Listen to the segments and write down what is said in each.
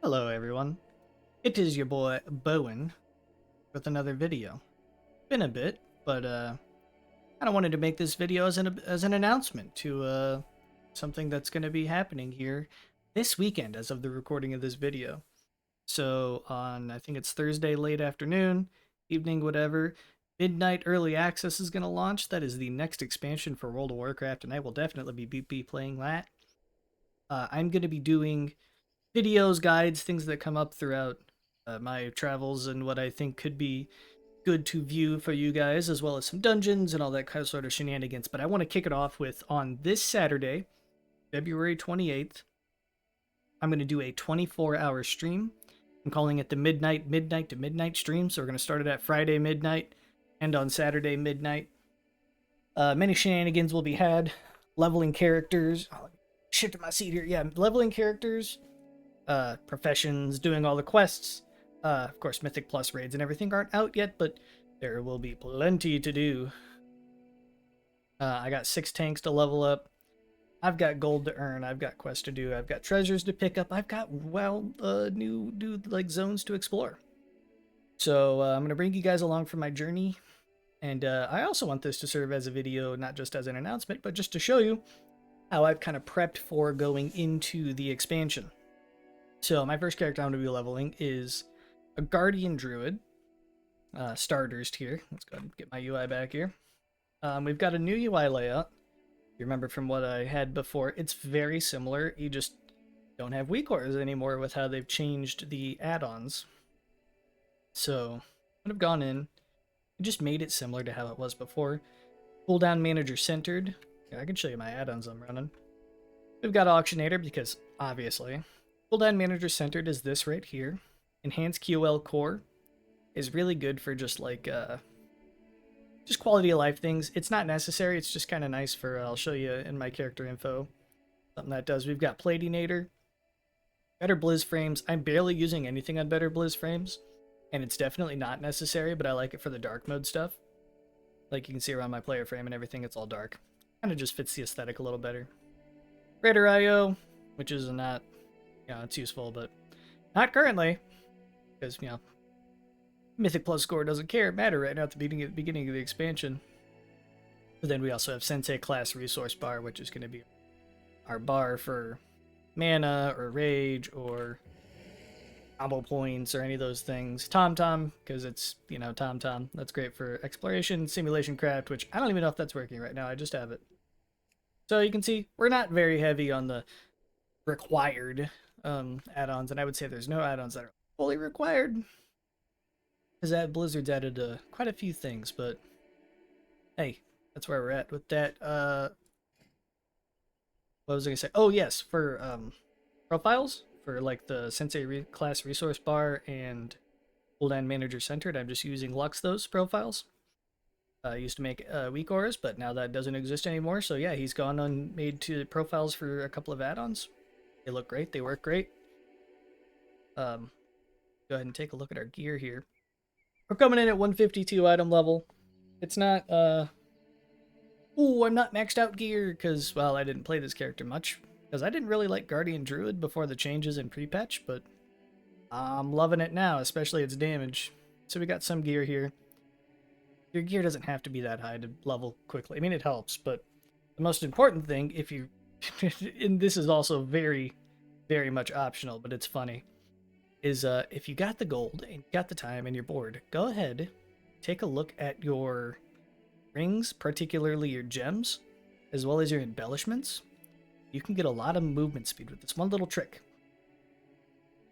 Hello everyone, it is your boy Bowen with another video. Been a bit, but kind of wanted to make this video as an announcement to something that's going to be happening here this weekend as of the recording of this video. So on, I think it's Thursday late afternoon, evening, whatever, midnight early access is going to launch. That is the next expansion for World of Warcraft, and I will definitely be playing that. I'm going to be doing videos, guides, things that come up throughout my travels and what I think could be good to view for you guys, as well as some dungeons and all that kind of sort of shenanigans. But I want to kick it off with on this Saturday, February 28th, I'm going to do a 24-hour stream. I'm calling it the midnight to midnight stream. So we're going to start it at Friday midnight and on Saturday midnight. Many shenanigans will be had, leveling characters. Oh, shift my seat here. Yeah, leveling characters, professions, doing all the quests. Of course, Mythic Plus raids and everything aren't out yet, but there will be plenty to do. I got 6 tanks to level up. I've got gold to earn. I've got quests to do. I've got treasures to pick up. I've got, new like zones to explore. So I'm going to bring you guys along for my journey. And I also want this to serve as a video, not just as an announcement, but just to show you how I've kind of prepped for going into the expansion. So my first character I'm going to be leveling is a Guardian Druid, starters here. Let's go ahead and get my UI back here. We've got a new UI layout. You remember from what I had before, it's very similar. You just don't have weak cores anymore with how they've changed the add-ons. So I would have gone in and just made it similar to how it was before. Cooldown manager centered. Yeah, I can show you my add-ons I'm running. We've got Auctionator because obviously. Cooldown manager centered is this right here. Enhanced QL core is really good for just like just quality of life things. It's not necessary, it's just kind of nice for I'll show you in my character info something that does. We've got Platinator, better Blizz frames. I'm barely using anything on better Blizz frames, and it's definitely not necessary, but I like it for the dark mode stuff. Like you can see around my player frame and everything, it's all dark. Kind of just fits the aesthetic a little better. Greater IO, which is not, it's useful, but not currently, because, Mythic Plus score doesn't matter right now at the beginning of the expansion. But then we also have Sensei class resource bar, which is going to be our bar for mana or rage or combo points or any of those things. Tom, because it's, Tom. That's great for exploration, simulation craft, which I don't even know if that's working right now. I just have it. So you can see we're not very heavy on the required add-ons, and I would say there's no add-ons that are fully required. Because Blizzard's added quite a few things, but hey, that's where we're at with that. What was I going to say? Oh, yes, for profiles, for like the Sensei class resource bar and cooldown manager centered, I'm just using Lux those profiles. I used to make weak auras, but now that doesn't exist anymore. So yeah, he's gone and made 2 profiles for a couple of add-ons. They look great. They work great. Go ahead and take a look at our gear here. We're coming in at 152 item level. It's not, I'm not maxed out gear, because, well, I didn't play this character much, because I didn't really like Guardian Druid before the changes in pre-patch, but I'm loving it now, especially its damage. So we got some gear here. Your gear doesn't have to be that high to level quickly. I mean, it helps, but the most important thing, if you, and this is also very, very much optional, but it's funny, is if you got the gold and you got the time and you're bored, go ahead, take a look at your rings, particularly your gems, as well as your embellishments. You can get a lot of movement speed with this one little trick.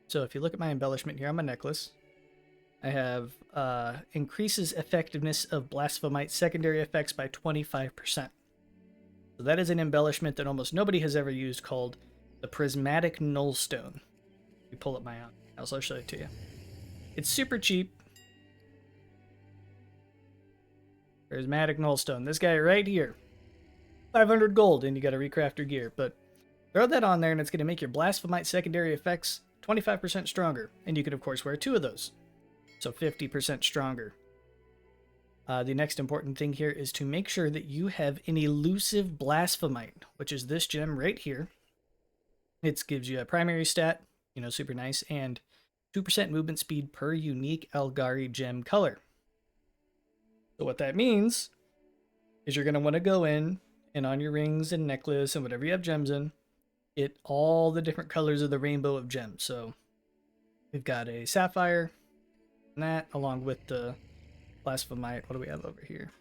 So if you look at my embellishment here on my necklace, I have increases effectiveness of Blasphemite secondary effects by 25%. So that is an embellishment that almost nobody has ever used, called the Prismatic Nullstone. You pull up my own. I'll show it to you. It's super cheap. Prismatic Nullstone. This guy right here. 500 gold, and you got to recraft your gear. But throw that on there, and it's going to make your Blasphemite secondary effects 25% stronger. And you can, of course, wear 2 of those. So 50% stronger. The next important thing here is to make sure that you have an elusive Blasphemite, which is this gem right here. It gives you a primary stat super nice, and 2% movement speed per unique Elgari gem color. So what that means is you're going to want to go in and on your rings and necklace and whatever you have gems in, get all the different colors of the rainbow of gems. So we've got a sapphire, and that along with the blasphemite. What do we have over here?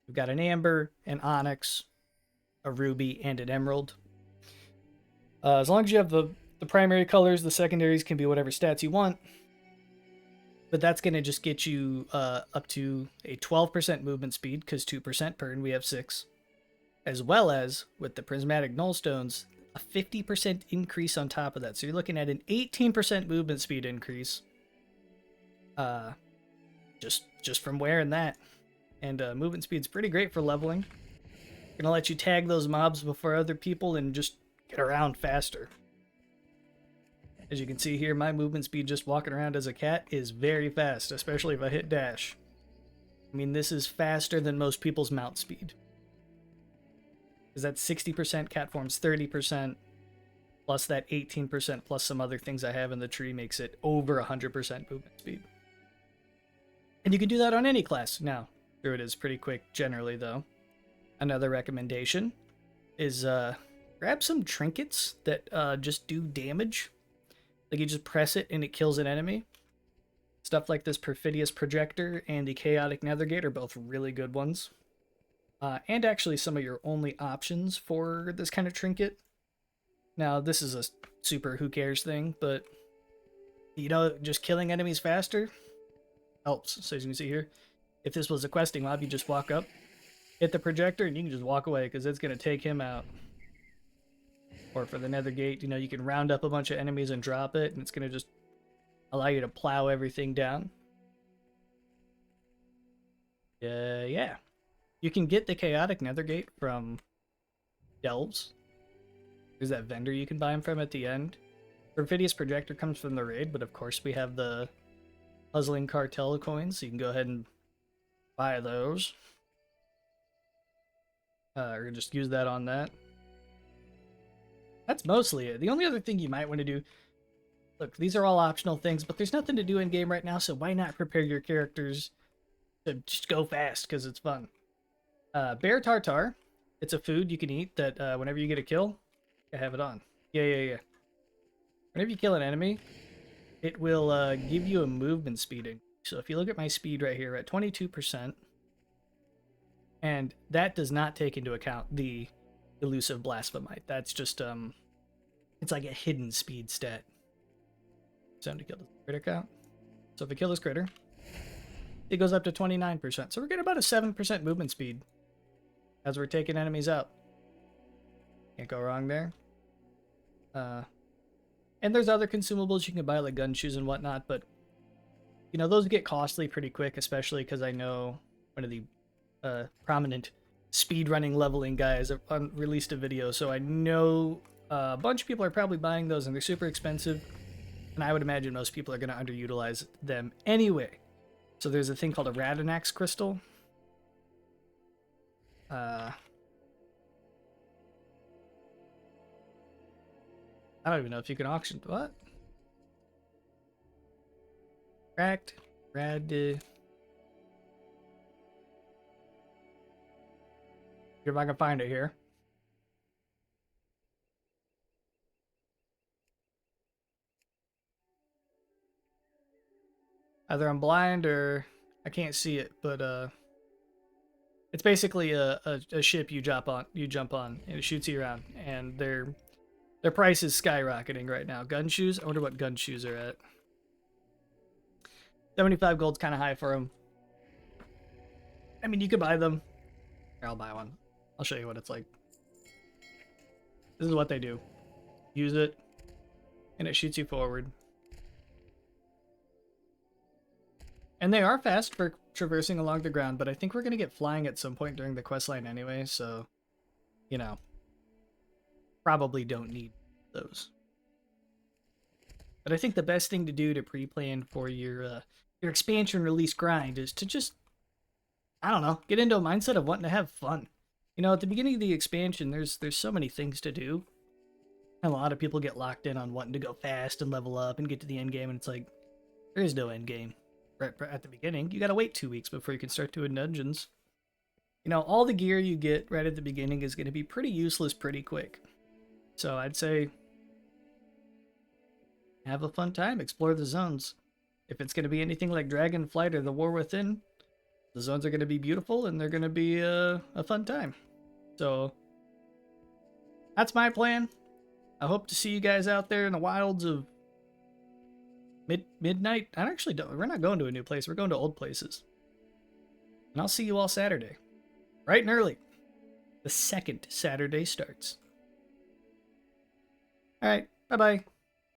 We've got an amber, an onyx, a ruby, and an emerald. As long as you have the primary colors, the secondaries can be whatever stats you want. But that's going to just get you up to a 12% movement speed, because 2% per, and we have 6. As well as, with the prismatic nullstones, a 50% increase on top of that. So you're looking at an 18% movement speed increase. Just from wearing that. And movement speed's pretty great for leveling. Gonna let you tag those mobs before other people and just get around faster. As you can see here, my movement speed just walking around as a cat is very fast, especially if I hit dash. I mean, this is faster than most people's mount speed. Because that's 60%, cat form's 30%, plus that 18%, plus some other things I have in the tree makes it over 100% movement speed. And you can do that on any class. Now, sure, it is pretty quick generally, though. Another recommendation is grab some trinkets that just do damage. Like, you just press it and it kills an enemy. Stuff like this Perfidious Projector and the Chaotic Nethergate are both really good ones. And actually some of your only options for this kind of trinket. Now, this is a super who cares thing, but, just killing enemies faster helps. So as you can see here, if this was a questing mob, you just walk up, hit the projector, and you can just walk away, because it's going to take him out. Or for the Nethergate, you can round up a bunch of enemies and drop it, and it's going to just allow you to plow everything down. Yeah. You can get the Chaotic Nethergate from Delves. There's that vendor you can buy them from at the end. Perfidious Projector comes from the raid, but of course we have the Puzzling Cartel coins, so you can go ahead and buy those. Or just use that on that. That's mostly it. The only other thing you might want to do... Look, these are all optional things, but there's nothing to do in game right now, so why not prepare your characters to just go fast, because it's fun. Bear Tartar. It's a food you can eat that whenever you get a kill, you have it on. Yeah. Whenever you kill an enemy, it will give you a movement speeding. So if you look at my speed right here, we're at 22%. And that does not take into account the elusive blasphemite. That's just, it's like a hidden speed stat. So to kill the critter count. So if I kill this critter, it goes up to 29%. So we're getting about a 7% movement speed as we're taking enemies out. Can't go wrong there. And there's other consumables you can buy, like gun shoes and whatnot, but those get costly pretty quick, especially because I know one of the prominent speedrunning leveling guys released a video, so I know a bunch of people are probably buying those, and they're super expensive, and I would imagine most people are going to underutilize them anyway. So there's a thing called a Radinax crystal. I don't even know if you can auction. What? Cracked. Rad. If I can find it here. Either I'm blind or I can't see it, but it's basically a ship you jump on, and it shoots you around, and their price is skyrocketing right now. Gun shoes. I wonder what gun shoes are at. 75 gold's kind of high for them. I mean, you could buy them. Here, I'll buy one. I'll show you what it's like. This is what they do. Use it, and it shoots you forward. And they are fast for traversing along the ground, but I think we're going to get flying at some point during the questline anyway, so, probably don't need those. But I think the best thing to do to pre-plan for your expansion release grind is to just, I don't know, get into a mindset of wanting to have fun. At the beginning of the expansion, there's so many things to do. A lot of people get locked in on wanting to go fast and level up and get to the end game, and it's like, there is no end game. Right at the beginning, you gotta wait 2 weeks before you can start doing dungeons. You know, all the gear you get right at the beginning is going to be pretty useless pretty quick. So I'd say have a fun time, explore the zones. If it's going to be anything like Dragonflight or the War Within, the zones are going to be beautiful and they're going to be a fun time. So that's my plan. I hope to see you guys out there in the wilds of midnight. We're not going to a new place. We're going to old places. And I'll see you all Saturday. Bright and early. The second Saturday starts. All right. Bye-bye.